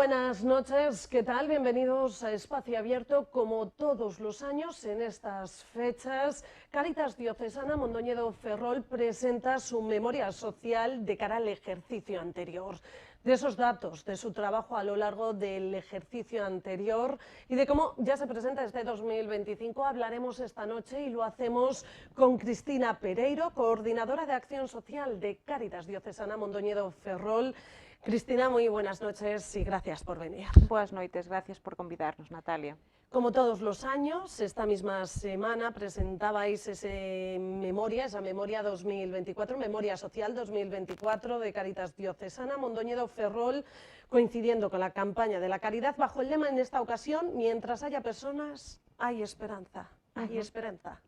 buenas noches, ¿qué tal? Bienvenidos a Espacio Abierto. Como todos los años en estas fechas, Cáritas Diocesana Mondoñedo Ferrol presenta su memoria social de cara al ejercicio anterior. De esos datos, de su trabajo a lo largo del ejercicio anterior y de cómo ya se presenta este 2025, hablaremos esta noche y lo hacemos con Cristina Pereiro, coordinadora de Acción Social de Cáritas Diocesana Mondoñedo Ferrol. Cristina, muy buenas noches y gracias por venir. Boas noites, gracias por convidarnos, Natalia. Como todos los años, esta misma semana presentabais esa memoria 2024, Memoria Social 2024 de Cáritas Diocesana Mondoñedo Ferrol, coincidiendo con la campaña de la caridad, bajo el lema en esta ocasión: mientras haya personas, hay esperanza. Hay esperanza.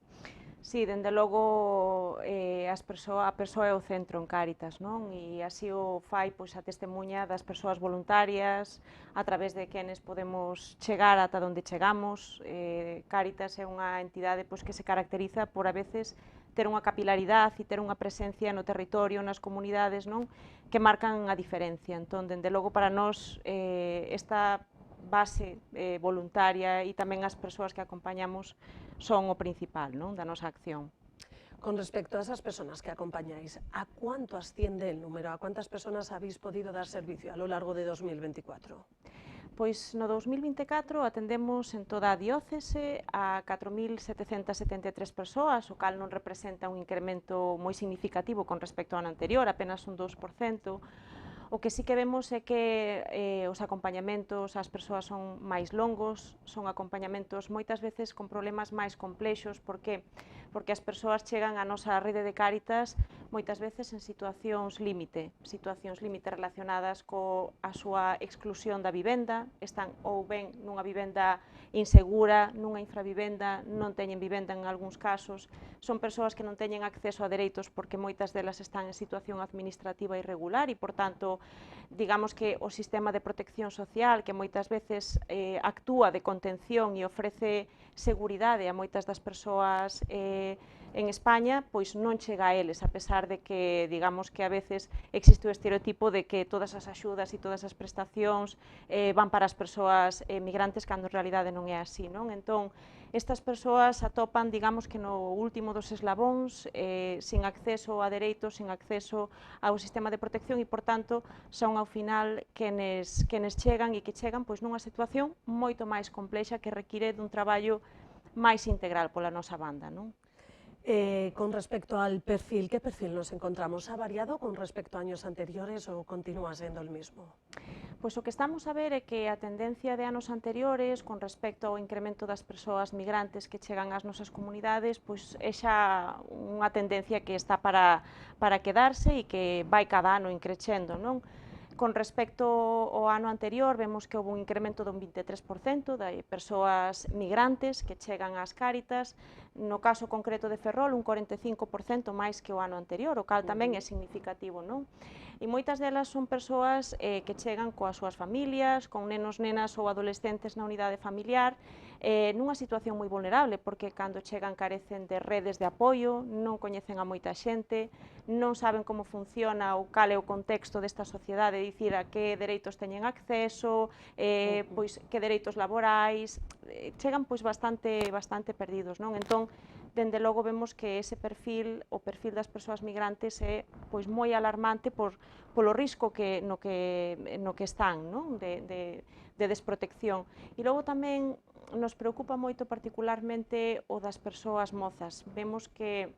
Sí, dende logo a persoa é o centro en Cáritas, non? E así o fai pois, a testemunha das persoas voluntarias, a través de quenes podemos chegar ata onde chegamos. Cáritas é unha entidade pois, que se caracteriza por a veces ter unha capilaridade e ter unha presencia no territorio, nas comunidades, non? Que marcan a diferencia. Entón, dende logo para nós esta base voluntaria e tamén as persoas que acompañamos son o principal, non, da nosa acción. Con respecto a esas personas que acompañáis, ¿a cuánto asciende el número? ¿A cuántas personas habéis podido dar servicio a lo largo de 2024? Pois no 2024 atendemos en toda a diócese a 4.773 persoas, o cal non representa un incremento moi significativo con respecto ao ano anterior, apenas un 2%. O que sí que vemos é que os acompañamentos ás persoas son máis longos, son acompañamentos moitas veces con problemas máis complexos. Por que? Porque as persoas chegan á nosa rede de Cáritas moitas veces en situacións límite relacionadas coa súa exclusión da vivenda, están ou ben nunha vivenda insegura, nunha infravivenda, non teñen vivenda en algúns casos, son persoas que non teñen acceso a dereitos porque moitas delas están en situación administrativa irregular e, por tanto, digamos que o sistema de protección social, que moitas veces actúa de contención e ofrece seguridade a moitas das persoas en España, pois non chega a eles, a pesar de que, digamos que a veces existe o estereotipo de que todas as axudas e todas as prestacións van para as persoas migrantes, cando en realidade non é así, non? Entón, estas persoas atopan, digamos que no último dos eslabóns, sin acceso a dereitos, sin acceso ao sistema de protección e, por tanto, son ao final quenes chegan e que chegan pois nunha situación moito máis complexa que require dun traballo máis integral pola nosa banda, non? Con respecto al perfil, ¿qué perfil nos encontramos? ¿Ha variado con respecto a años anteriores o continúa siendo el mismo? Pois o que estamos a ver é que a tendencia de anos anteriores con respecto ao incremento das persoas migrantes que chegan ás nosas comunidades pois é xa unha tendencia que está para quedarse e que vai cada ano increcendo, non? Con respecto ao ano anterior, vemos que houve un incremento dun 23% de persoas migrantes que chegan ás Cáritas. No caso concreto de Ferrol, un 45% máis que o ano anterior, o cal tamén é significativo, non? E moitas delas son persoas que chegan coas súas familias, con nenos, nenas ou adolescentes na unidade familiar, nunha situación moi vulnerable, porque cando chegan carecen de redes de apoio, non coñecen a moita xente, non saben como funciona ou cal é o contexto desta sociedade, dicir a que dereitos teñen acceso, pois que dereitos laborais, chegan pois bastante perdidos, non? Entón, dende logo vemos que ese perfil, o perfil das persoas migrantes é pois moi alarmante polo risco no que están, non? De desprotección. E logo tamén nos preocupa moito particularmente o das persoas mozas. Vemos que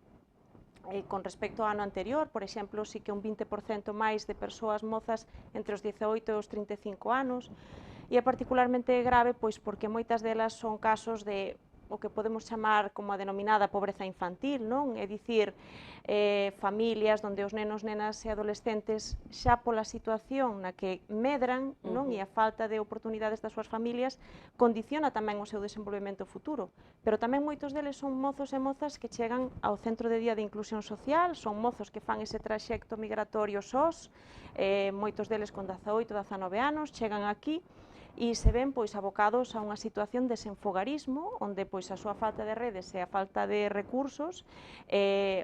con respecto ao ano anterior, por exemplo, sí que un 20% máis de persoas mozas entre os 18 e os 35 anos, e é particularmente grave pois porque moitas delas son casos de o que podemos chamar como a denominada pobreza infantil, non? É dicir, familias onde os nenos, nenas e adolescentes xa pola situación na que medran, non? E a falta de oportunidades das súas familias condiciona tamén o seu desenvolvemento futuro, pero tamén moitos deles son mozos e mozas que chegan ao Centro de Día de Inclusión Social, son mozos que fan ese traxecto migratorio sós, moitos deles con 18, 19 anos, chegan aquí e se ven pois abocados a unha situación de desenfogarismo, onde pois a súa falta de redes e a falta de recursos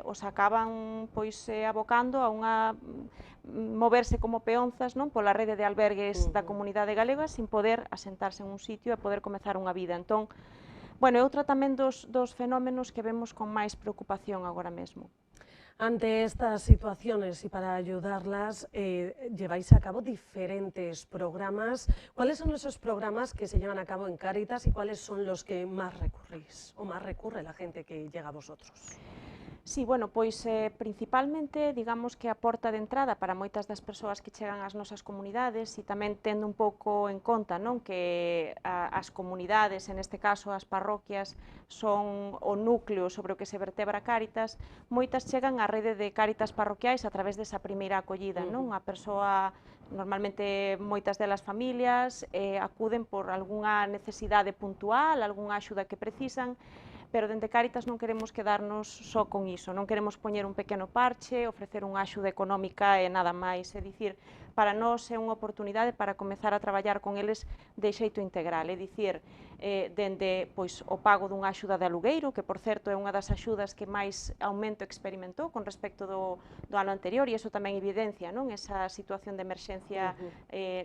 os acaban pois abocando a unha moverse como peonzas, non, pola rede de albergues da comunidade galega sin poder asentarse en un sitio e poder comezar unha vida. Entón, bueno, é outra tamén dos fenómenos que vemos con máis preocupación agora mesmo. Ante estas situaciones y para ayudarlas, lleváis a cabo diferentes programas. ¿Cuáles son esos programas que se llevan a cabo en Cáritas y cuáles son los que más recurrís o más recurre la gente que llega a vosotros? Sí, bueno, pois principalmente, digamos que a porta de entrada para moitas das persoas que chegan ás nosas comunidades e tamén tendo un pouco en conta, non, que as comunidades, en este caso as parroquias, son o núcleo sobre o que se vertebra Cáritas, moitas chegan á rede de Cáritas parroquiais a través desa primeira acollida, non? A persoa, normalmente moitas delas familias, acuden por algunha necesidade puntual, algunha axuda que precisan, pero dende Cáritas non queremos quedarnos só con iso, non queremos poñer un pequeno parche, ofrecer unha axuda económica e nada máis, é dicir, para nós é unha oportunidade para comezar a traballar con eles de xeito integral, é dicir, dende pois, o pago dunha axuda de alugueiro, que por certo é unha das axudas que máis aumento experimentou con respecto do ano anterior, e iso tamén evidencia, non, esa situación de emerxencia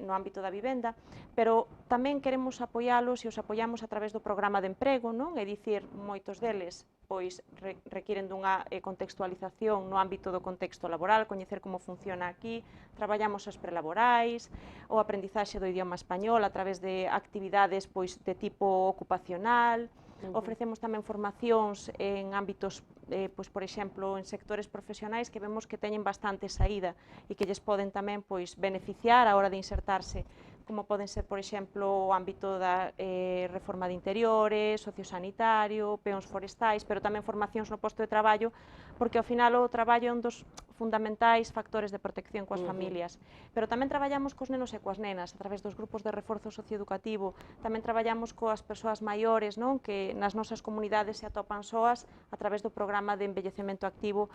no ámbito da vivenda, pero tamén queremos apoialos e os apoiamos a través do programa de emprego, non, é dicir, moitos deles pois requiren dunha contextualización no ámbito do contexto laboral, coñecer como funciona aquí, traballamos as prelaborais, o aprendizaxe do idioma español a través de actividades pois de tipo ocupacional, ofrecemos tamén formacións en ámbitos, pois, por exemplo, en sectores profesionais que vemos que teñen bastante saída e que lles poden tamén pois, beneficiar a hora de insertarse, como poden ser, por exemplo, o ámbito da reforma de interiores, sociosanitario, peóns forestais, pero tamén formacións no posto de traballo, porque ao final o traballo é un dos fundamentais factores de protección coas familias. Pero tamén traballamos cos nenos e coas nenas a través dos grupos de reforzo socioeducativo, tamén traballamos coas persoas maiores, non, que nas nosas comunidades se atopan soas a través do programa de envellecemento activo,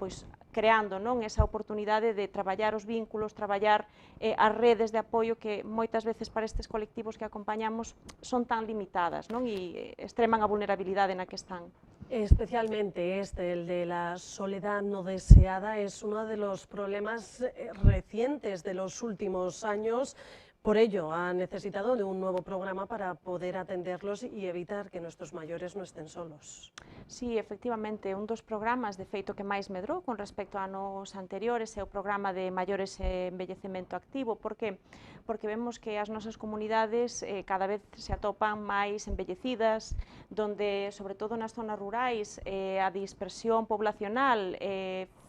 pois creando, non, esa oportunidade de traballar os vínculos, traballar as redes de apoio que moitas veces para estes colectivos que acompañamos son tan limitadas, non, e extreman a vulnerabilidade na que están. Especialmente el de la soledad no deseada, es uno de los problemas recientes de los últimos años. Por ello, ha necesitado de un nuevo programa para poder atenderlos y evitar que nuestros mayores no estén solos. Sí, efectivamente, un dos programas de feito que máis medrou con respecto a anos anteriores é o programa de maiores e envellecemento activo. Por que? Porque vemos que as nosas comunidades cada vez se atopan máis envellecidas, donde, sobre todo nas zonas rurais, a dispersión poblacional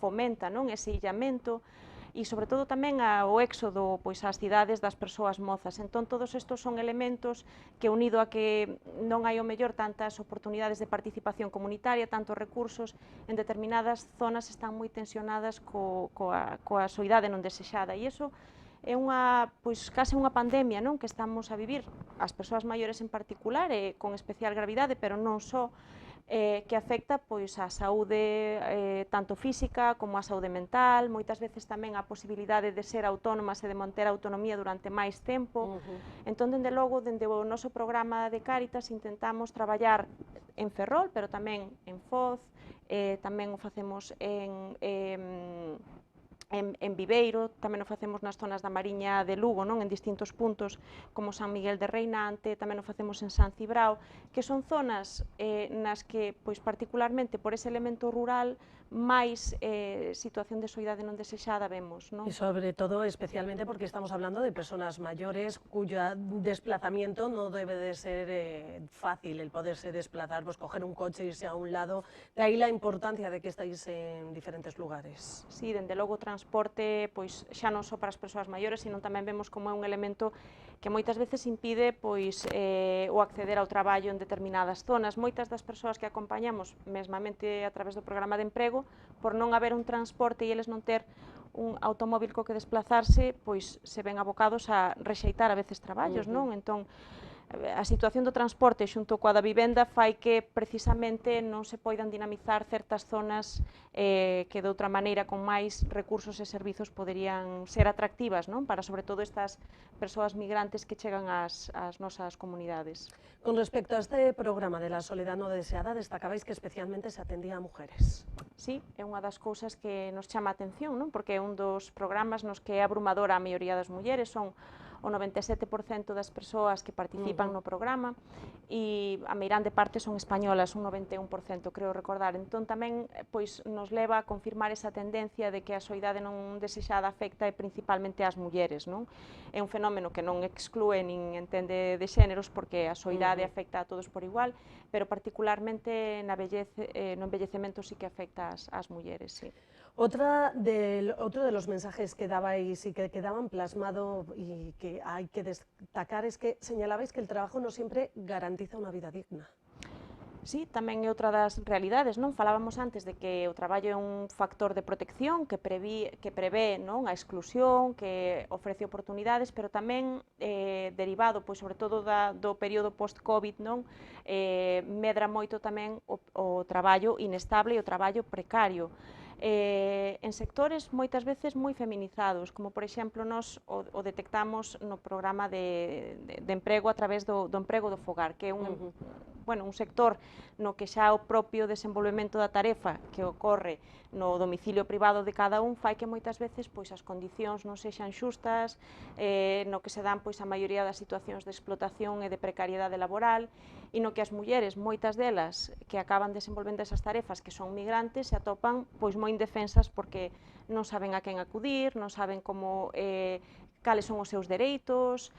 fomenta, non, ese illamento, e sobre todo tamén o éxodo pois ás cidades das persoas mozas. Entón todos estes son elementos que, unido a que non hai o mellor tantas oportunidades de participación comunitaria, tantos recursos, en determinadas zonas están moi tensionadas coa soidade non desexada, e iso é unha, pois, case unha pandemia, non, que estamos a vivir, as persoas maiores en particular, e con especial gravidade, pero non só, que afecta pois a saúde tanto física como a saúde mental, moitas veces tamén a posibilidade de ser autónomas e de manter a autonomía durante máis tempo. Entón, dende logo, dende o noso programa de Cáritas intentamos traballar en Ferrol, pero tamén en Foz, tamén o facemos en Viveiro, tamén o facemos nas zonas da Mariña de Lugo, non, en distintos puntos, como San Miguel de Reinante, tamén o facemos en San Cibrao, que son zonas nas que, pois, particularmente por ese elemento rural, máis situación de soidade non desexada vemos, non? Y sobre todo, especialmente porque estamos hablando de personas mayores cuyo desplazamiento no debe de ser fácil, el poderse desplazar, pues coger un coche, irse a un lado, de ahí la importancia de que estáis en diferentes lugares. Sí, dende logo o transporte, pois xa non só para as persoas maiores, sino tamén vemos como é un elemento que moitas veces impide pois o acceder ao traballo en determinadas zonas. Moitas das persoas que acompañamos, mesmamente a través do programa de emprego, por non haber un transporte e eles non ter un automóvil co que desplazarse, pois se ven abocados a rexeitar a veces traballos, non? Entón, a situación do transporte xunto coa da vivenda fai que precisamente non se poidan dinamizar certas zonas que de outra maneira con máis recursos e servizos poderían ser atractivas, non? Para sobre todo estas persoas migrantes que chegan ás nosas comunidades. Con respecto a este programa de la soledad no deseada, destacabais que especialmente se atendía a mujeres. Sí, é unha das cousas que nos chama a atención, non? Porque é un dos programas nos que é abrumadora a maioría das mulleres, son o 97% das persoas que participan no programa e a meirande parte son españolas, un 91%, creo recordar. Entón tamén pois nos leva a confirmar esa tendencia de que a soidade non desexada afecta principalmente ás mulleres, non? É un fenómeno que non exclúe nin entende de xéneros porque a soidade afecta a todos por igual, pero particularmente no envellecemento sí que afecta ás mulleres, sí. Otro de los mensajes que dabais y que quedaban plasmado y que hay que destacar es que señalabais que el trabajo no siempre garantiza una vida digna. Sí, tamén é outra das realidades, non? Falábamos antes de que o traballo é un factor de protección que prevé non? A exclusión, que ofrece oportunidades, pero tamén derivado, pois, sobre todo do período post-Covid, non? Medra moito tamén o traballo inestable e o traballo precario. En sectores moitas veces moi feminizados, como por exemplo nós o detectamos no programa de emprego a través do emprego do fogar, que é un sector no que xa o propio desenvolvemento da tarefa que ocorre no domicilio privado de cada un fai que moitas veces pois as condicións non sexan xustas, no que se dan pois a maioría das situacións de explotación e de precariedade laboral, e no que as mulleres, moitas delas que acaban desenvolvendo esas tarefas que son migrantes, se atopan pois moi indefensas porque non saben a quen acudir, non saben como cales son os seus dereitos,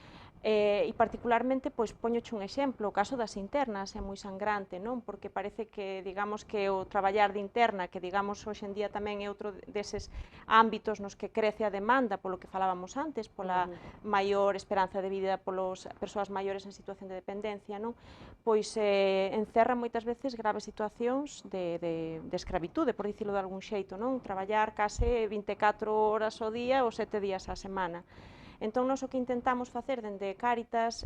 e particularmente, pois, poñoche un exemplo, o caso das internas é moi sangrante, non? Porque parece que, digamos, que o traballar de interna, que, digamos, hoxe en día tamén é outro deses ámbitos nos que crece a demanda, polo que falábamos antes, pola maior esperanza de vida polas persoas maiores en situación de dependencia, non? Pois encerra moitas veces graves situacións de escravitude, por dicilo de algún xeito, non? Traballar case 24 horas ao día ou 7 días á semana. Entón, nós o que intentamos facer dende Cáritas,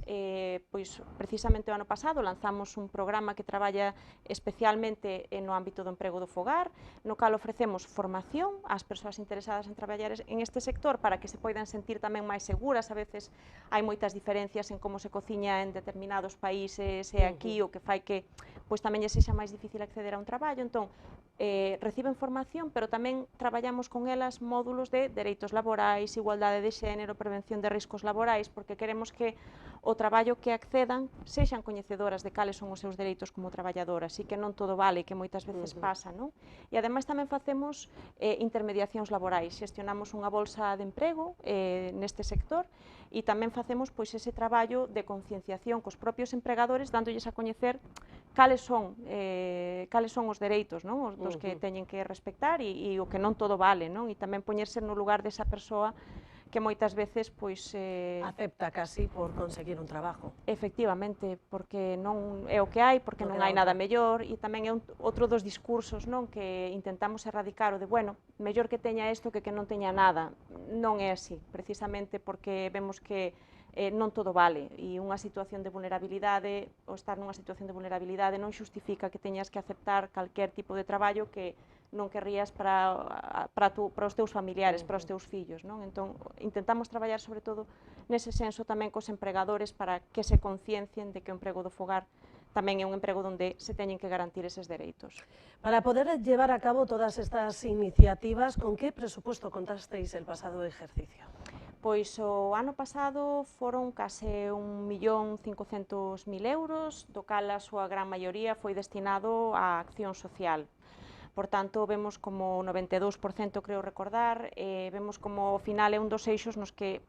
pois precisamente o ano pasado lanzamos un programa que traballa especialmente no ámbito do emprego do fogar, no cal ofrecemos formación ás persoas interesadas en traballar en este sector para que se poidan sentir tamén máis seguras. A veces hai moitas diferencias en como se cociña en determinados países e aquí, o que fai que pois tamén lle sexa máis difícil acceder a un traballo. Entón, reciben formación, pero tamén traballamos con elas módulos de dereitos laborais, igualdade de xénero, prevención de riscos laborais, porque queremos que o traballo que accedan sexan coñecedoras de cales son os seus dereitos como traballadoras e que non todo vale, que moitas veces pasa, non? E ademais tamén facemos intermediacións laborais, xestionamos unha bolsa de emprego neste sector e tamén facemos pois ese traballo de concienciación cos propios empregadores, dándolles a coñecer cales son os dereitos, non? Dos que teñen que respectar e o que non todo vale, non? E tamén poñerse no lugar desa persoa que moitas veces pois acepta casi por conseguir un trabajo. Efectivamente, porque non é o que hai, porque non hai nada mellor, e tamén é outro dos discursos, non, que intentamos erradicar o de, bueno, mellor que teña isto que non teña nada. Non é así, precisamente porque vemos que non todo vale, e unha situación de vulnerabilidade, ou estar nunha situación de vulnerabilidade non xustifica que teñas que aceptar calquer tipo de traballo que non querrías para os teus familiares, para os teus fillos, non? Entón, intentamos traballar sobre todo nese senso tamén cos empregadores para que se conciencien de que o emprego do fogar tamén é un emprego onde se teñen que garantir eses dereitos. Para poder llevar a cabo todas estas iniciativas, ¿con que presupuesto contasteis el pasado ejercicio? Pois o ano pasado foron case 1.500.000 euros, do cal a súa gran maioría foi destinado á acción social. Por tanto, vemos como o 92%, creo recordar, vemos como ao final é un dos eixos nos que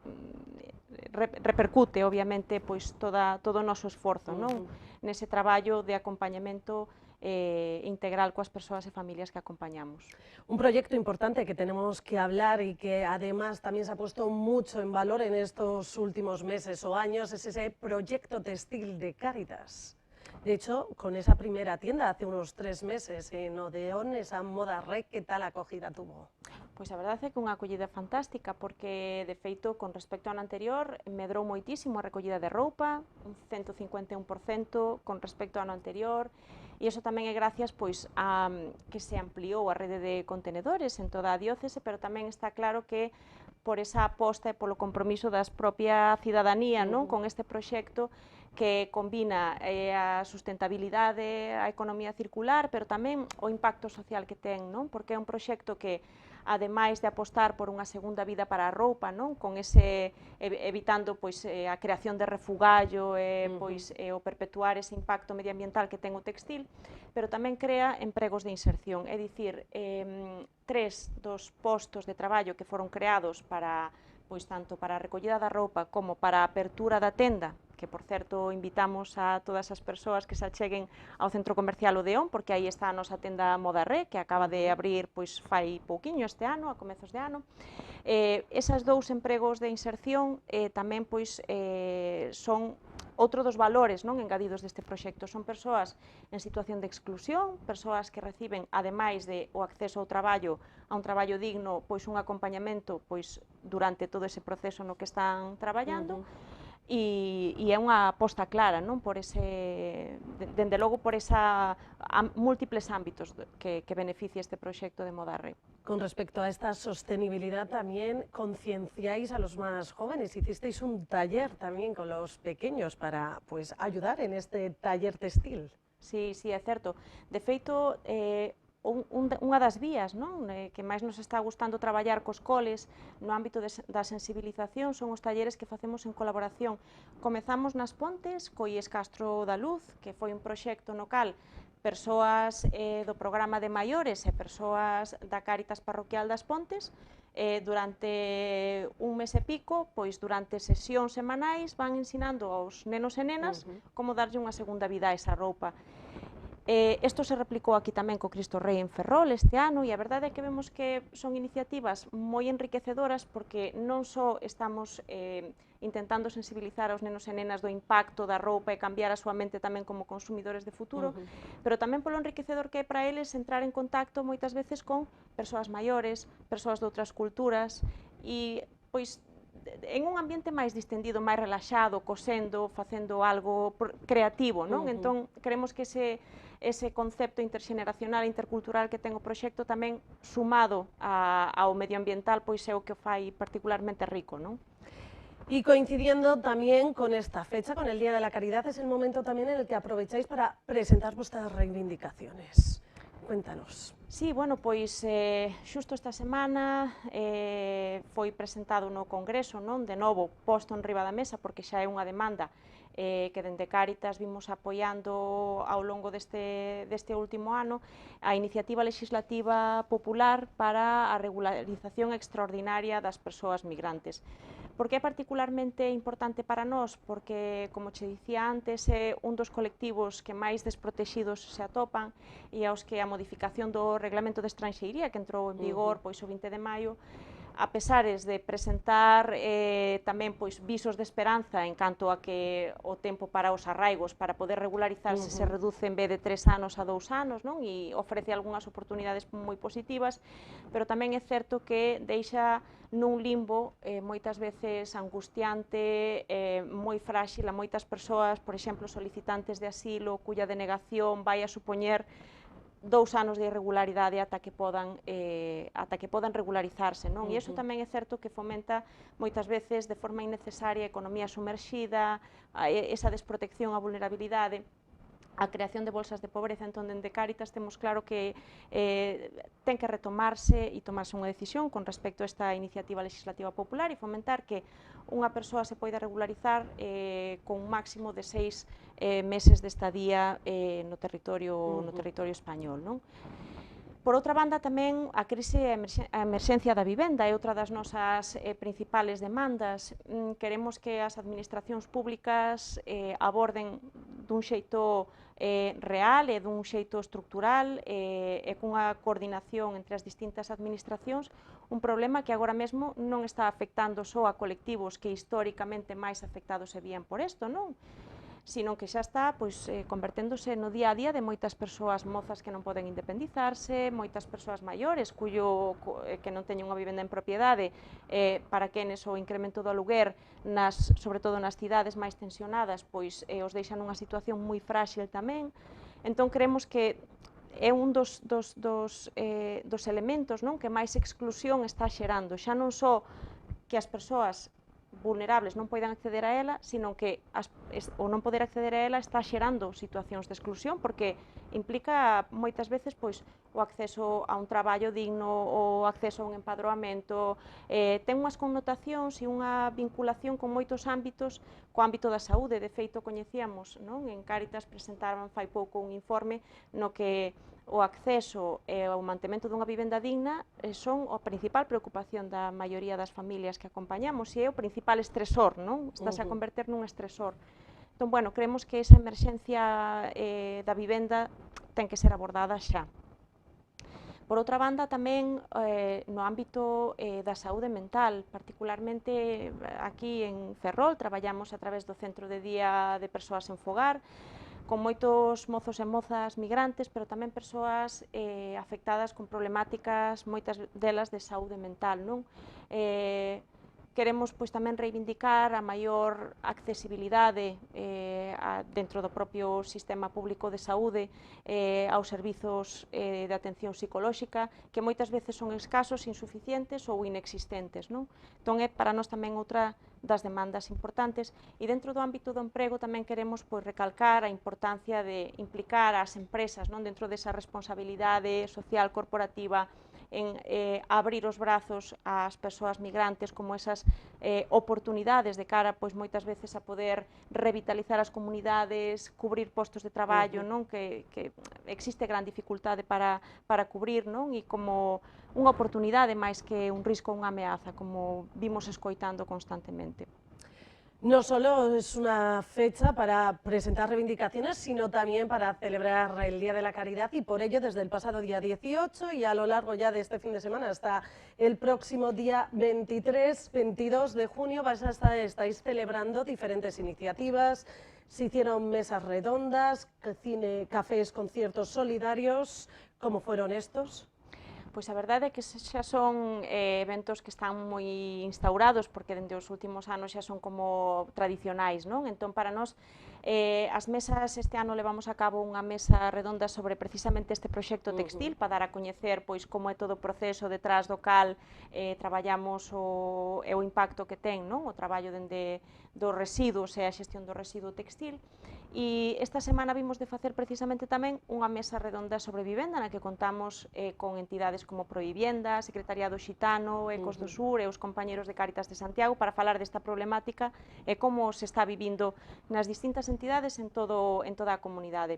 repercute, obviamente, pois todo o noso esforzo, non? Nese traballo de acompañamento integral coas persoas e familias que acompañamos. Un proyecto importante que tenemos que hablar y que además también se ha puesto mucho en valor en estos últimos meses o años es ese proyecto textil de Cáritas. De hecho, con esa primera tienda hace unos 3 meses en Odeón, esa Moda Rec, ¿qué tal acogida tuvo? Pois a verdade é que unha acollida fantástica, porque, de feito, con respecto ao ano anterior, medrou moitísimo a recollida de roupa, un 151% con respecto ao ano anterior, e iso tamén é gracias pois, a que se ampliou a rede de contenedores en toda a diócese, pero tamén está claro que por esa aposta e polo compromiso das propia cidadanía con este proxecto que combina a sustentabilidade, a economía circular, pero tamén o impacto social que ten, porque é un proxecto que, ademais de apostar por unha segunda vida para a roupa, con ese evitando pois a creación de refugallo e pois o perpetuar ese impacto medioambiental que ten o textil, pero tamén crea empregos de inserción, é dicir, 3 dos postos de traballo que foron creados para pois tanto para a recollida da roupa como para a apertura da tenda, que por certo invitamos a todas as persoas que se acheguen ao centro comercial Odeón, porque aí está a nosa tenda Modarré, que acaba de abrir pois fai pouquiño este ano, a comezos de ano. Esas dous empregos de inserción tamén pois son outro dos valores engadidos deste proxecto. Son persoas en situación de exclusión, persoas que reciben, ademais de o acceso ao traballo, a un traballo digno, pois un acompañamento pois durante todo ese proceso no que están traballando, e é unha aposta clara por ese, dende logo por esa múltiples ámbitos que beneficia este proxecto de Modarré. Con respecto a esta sostenibilidad también concienciáis a los más jóvenes, hicisteis un taller también con los pequeños para pues ayudar en este taller textil. Sí, sí, é certo. De feito, unha das vías que máis nos está gustando traballar cos coles no ámbito da sensibilización son os talleres que facemos en colaboración. Comezamos nas Pontes, co IES Castro da Luz, que foi un proxecto no cal persoas do programa de maiores e persoas da Cáritas Parroquial das Pontes durante un mes e pico, pois durante sesións semanais van ensinando aos nenos e nenas como darlle unha segunda vida a esa roupa. Isto se replicou aquí tamén co Cristo Rei en Ferrol este ano, e a verdade é que vemos que son iniciativas moi enriquecedoras porque non só estamos intentando sensibilizar aos nenos e nenas do impacto da roupa e cambiar a súa mente tamén como consumidores de futuro, pero tamén polo enriquecedor que é para eles entrar en contacto moitas veces con persoas maiores, persoas de outras culturas, e pois en un ambiente máis distendido, máis relaxado, cosendo, facendo algo creativo, Entón, creemos que ese concepto interxeneracional e intercultural que ten o proxecto tamén sumado ao medioambiental, pois é o que o fai particularmente rico, Y coincidiendo también con esta fecha, con el Día de la Caridad, es el momento también en el que aprovecháis para presentar vuestras reivindicaciones. Cuéntanos. Sí, bueno, pois xusto esta semana foi presentado no Congreso, de novo posto en riba da mesa, porque xa é unha demanda que dende Cáritas vimos apoiando ao longo deste último ano a iniciativa legislativa popular para a regularización extraordinaria das persoas migrantes. Por que é particularmente importante para nós? Porque, como che dicía antes, é un dos colectivos que máis desprotexidos se atopan e aos que a modificación do Reglamento de Estranxeiría, que entrou en vigor pois, o 20 de maio, a pesares de presentar tamén pois, visos de esperanza en canto a que o tempo para os arraigos para poder regularizarse se reduce en vez de 3 anos a 2 anos, e ofrece algunhas oportunidades moi positivas, pero tamén é certo que deixa nun limbo moitas veces angustiante, moi frágil a moitas persoas, por exemplo, solicitantes de asilo, cuya denegación vai a supoñer 2 anos de irregularidade ata que podan regularizarse, E iso tamén é certo que fomenta moitas veces de forma innecesaria a economía sumerxida, esa desprotección, a vulnerabilidade, a creación de bolsas de pobreza. Entón, dende Cáritas temos claro que ten que retomarse e tomarse unha decisión con respecto a esta iniciativa legislativa popular e fomentar que unha persoa se poida regularizar con un máximo de 6 meses de estadía no territorio español. Por outra banda, tamén a crise e a emerxencia da vivenda é outra das nosas principales demandas. Queremos que as administracións públicas aborden dun xeito real e dun xeito estructural e cunha coordinación entre as distintas administracións un problema que agora mesmo non está afectando só a colectivos que históricamente máis afectados se vían por isto, sino que xa está pois, converténdose no día a día de moitas persoas mozas que non poden independizarse, moitas persoas maiores que non teñen unha vivenda en propiedade, para quenes o incremento do aluguer, sobre todo nas cidades máis tensionadas, pois os deixa nunha situación moi frágil tamén. Entón creemos que é un dos elementos, non, que máis exclusión está xerando, xa non só que as persoas vulnerables non poidan acceder a ela, sino que o non poder acceder a ela está xerando situacións de exclusión, porque implica moitas veces pois, o acceso a un traballo digno, o acceso a un empadroamento, ten unhas connotacións e unha vinculación con moitos ámbitos, co ámbito da saúde. De feito, coñecíamos, non? En Cáritas presentaban fai pouco un informe no que o acceso e o mantemento dunha vivenda digna son a principal preocupación da maioría das familias que acompañamos e é o principal estresor, non? Estás a converter nun estresor. Entón, bueno, creemos que esa emerxencia da vivenda ten que ser abordada xa. Por outra banda, tamén no ámbito da saúde mental, particularmente aquí en Ferrol, traballamos a través do Centro de Día de Persoas en Fogar, con moitos mozos e mozas migrantes, pero tamén persoas afectadas con problemáticas, moitas delas de saúde mental, non? Queremos pois, tamén reivindicar a maior accesibilidade dentro do propio sistema público de saúde aos servizos de atención psicolóxica, que moitas veces son escasos, insuficientes ou inexistentes, non? Entón é para nós tamén outra das demandas importantes, e dentro do ámbito do emprego tamén queremos pois, recalcar a importancia de implicar as empresas, non, dentro desa responsabilidade social corporativa, en abrir os brazos ás persoas migrantes como esas oportunidades de cara pois moitas veces a poder revitalizar as comunidades, cubrir postos de traballo, non, que existe gran dificultade para cubrir, non, e como unha oportunidade máis que un risco ou unha ameaza, como vimos escoitando constantemente. No solo es una fecha para presentar reivindicaciones, sino también para celebrar el Día de la Caridad, y por ello desde el pasado día 18 y a lo largo ya de este fin de semana hasta el próximo día 23-22 de junio estáis celebrando diferentes iniciativas. Se hicieron mesas redondas, cine, cafés, conciertos solidarios. ¿Cómo fueron estos? Pois a verdade é que xa son eventos que están moi instaurados, porque dende os últimos anos xa son como tradicionais, non? Entón, para nós, as mesas este ano levamos a cabo unha mesa redonda sobre precisamente este proxecto textil, para dar a coñecer pois como é todo o proceso detrás do cal traballamos o impacto que ten, non? O traballo dende dos residuos e a xestión do residuo textil. E esta semana vimos de facer precisamente tamén unha mesa redonda sobre vivenda, na que contamos con entidades como Provivienda, Secretariado Xitano, Ecos do Sur e os compañeros de Cáritas de Santiago para falar desta problemática e como se está vivindo nas distintas entidades en toda a comunidade.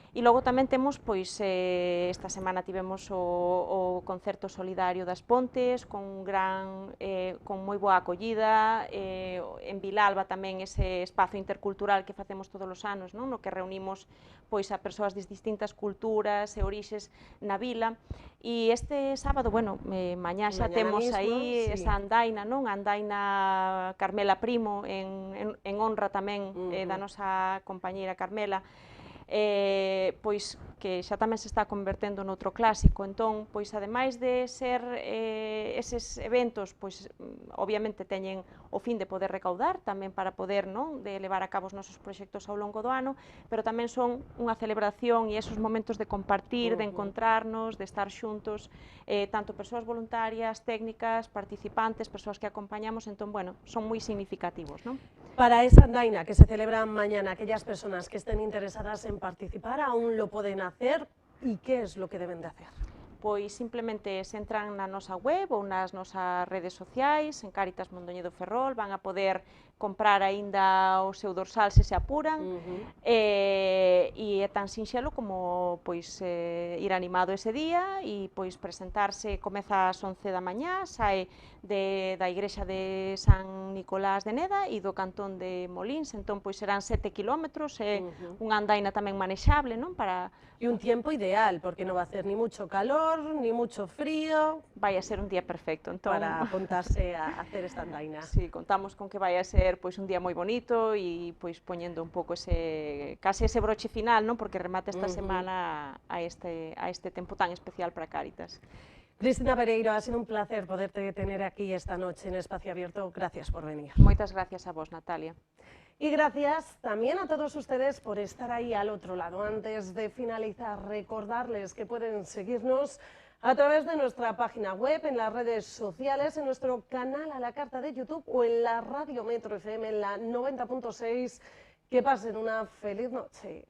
E logo tamén temos, pois, esta semana tivemos o concerto solidario das Pontes, con moi boa acollida, en Vilalba tamén ese espazo intercultural que facemos todos os anos, non? No que reunimos pois, a persoas de distintas culturas e orixes na vila, e este sábado, bueno, mañá xa temos aí esa andaina, non? A andaina Carmela Primo, en honra tamén da nosa compañeira Carmela, pois que xa tamén se está convertendo noutro clásico. Entón, pois ademais de ser eses eventos, pois obviamente teñen o fin de poder recaudar, tamén para poder, non, de levar a cabo os nosos proxectos ao longo do ano, pero tamén son unha celebración e esos momentos de compartir, de encontrarnos, de estar xuntos, tanto persoas voluntarias, técnicas, participantes, persoas que acompañamos, entón, bueno, son moi significativos, non? Para esa andaina que se celebra mañana, aquellas personas que estén interesadas en participar aún lo pueden hacer, ¿y qué es lo que deben de hacer? Pois simplemente se entran na nosa web ou nas nosas redes sociais, en Cáritas Mondoñedo Ferrol, van a poder comprar aínda o seu dorsal se apuran, e é tan sinxelo como pois, ir animado ese día e pois, presentarse. Comeza ás 11 da mañá, sae da igrexa de San Nicolás de Neda e do cantón de Molins, entón pois serán 7 kilómetros, unha andaina tamén manexable, non? Y un tiempo ideal, porque no va a hacer ni mucho calor, ni mucho frío. Vai a ser un día perfecto, entón... Para apuntarse a hacer esta andaina. Sí, contamos con que vai a ser ser pois un día moi bonito e pois poñendo un pouco case ese broche final, non? Porque remata esta semana a este tempo tan especial para Cáritas. Cristina Pereiro, ha sido un placer poderte tener aquí esta noche en Espacio Abierto. Gracias por venir. Moitas gracias a vos, Natalia. Y gracias también a todos ustedes por estar ahí al otro lado. Antes de finalizar, recordarles que pueden seguirnos a través de nuestra página web, en las redes sociales, en nuestro canal a la carta de YouTube o en la Radio Metro FM en la 90.6. Que pasen una feliz noche.